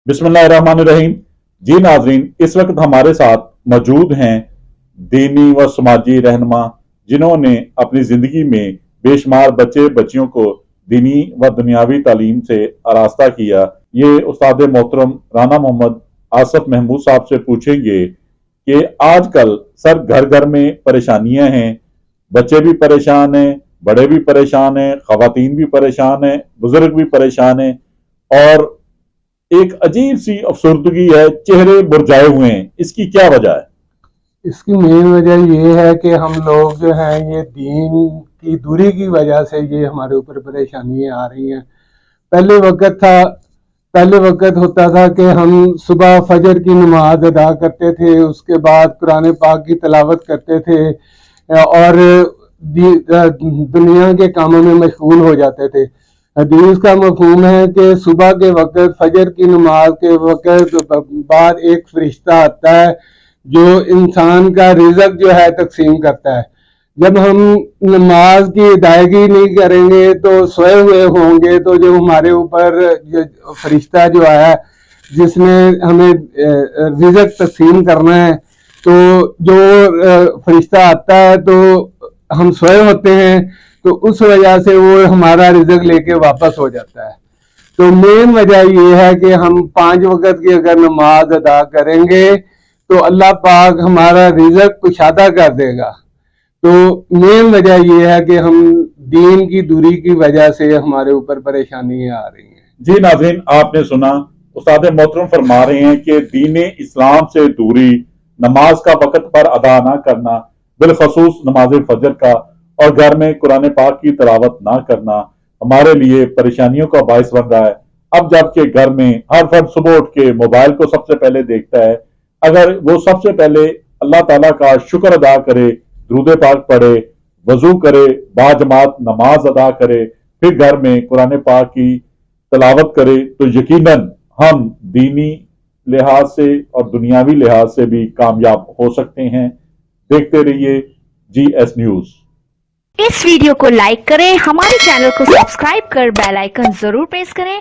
बिस्मिल्लाहिर्रहमानिर्रहीम। जी नाजरीन, इस वक्त हमारे साथ मौजूद हैं दीनी व समाजी रहनुमा जिन्होंने अपनी ज़िंदगी में बेशुमार बच्चे बच्चियों को दीनी व दुनियावी तालीम से आरास्ता किया। ये उस्ताद मोहतरम राना मोहम्मद आसफ महमूद साहब से पूछेंगे कि आजकल सर घर घर में परेशानियां हैं, बच्चे भी परेशान हैं, बड़े भी परेशान हैं, खवातीन भी परेशान हैं, बुजुर्ग भी परेशान हैं और एक अजीब सी अफसरदगी है, चेहरे मुरझाए हुए हैं। इसकी क्या वजह है? इसकी मेन वजह ये है कि हम लोग जो हैं ये दीन की दूरी की वजह से ये हमारे ऊपर परेशानियां आ रही हैं। पहले वक्त होता था कि हम सुबह फजर की नमाज अदा करते थे, उसके बाद कुरान पाक की तिलावत करते थे और दुनिया के कामों में मशगूल हो जाते थे। हदीस का मफहूम है कि सुबह के वक्त फजर की नमाज के वक्त बाद एक फरिश्ता आता है जो इंसान का रिज़्क जो है तकसीम करता है। जब हम नमाज की अदायगी नहीं करेंगे तो सोए हुए होंगे, तो जो हमारे ऊपर फरिश्ता जो आया जिसने हमें रिज़्क तकसीम करना है, तो जो फरिश्ता आता है तो हम सोए होते हैं, तो उस वजह से वो हमारा रिज़्क लेके वापस हो जाता है। तो मेन वजह ये है कि हम 5 वक्त की अगर नमाज अदा करेंगे तो अल्लाह पाक हमारा रिज़्क कुशादा कर देगा। तो मेन वजह ये है कि हम दीन की दूरी की वजह से हमारे ऊपर परेशानियां आ रही हैं। जी नाज़रीन, आपने सुना, उस्ताद मोहतरम फरमा रहे हैं कि दीन इस्लाम से दूरी, नमाज का वक्त पर अदा ना करना, बिलखसूस नमाज फजर का, और घर में कुरान पाक की तिलावत ना करना हमारे लिए परेशानियों का बायस बन रहा है। अब जबकि घर में हर फर्द सुबह उठ के मोबाइल को सबसे पहले देखता है, अगर वो सबसे पहले अल्लाह ताला का शुक्र अदा करे, दुरूद पाक पढ़े, वजू करे, बाजमात नमाज अदा करे, फिर घर में कुरान पाक की तिलावत करे, तो यकीनन हम दीनी लिहाज से और दुनियावी लिहाज से भी कामयाब हो सकते हैं। देखते रहिए GS न्यूज। इस वीडियो को लाइक करें, हमारे चैनल को सब्सक्राइब कर बेल आइकन जरूर प्रेस करें।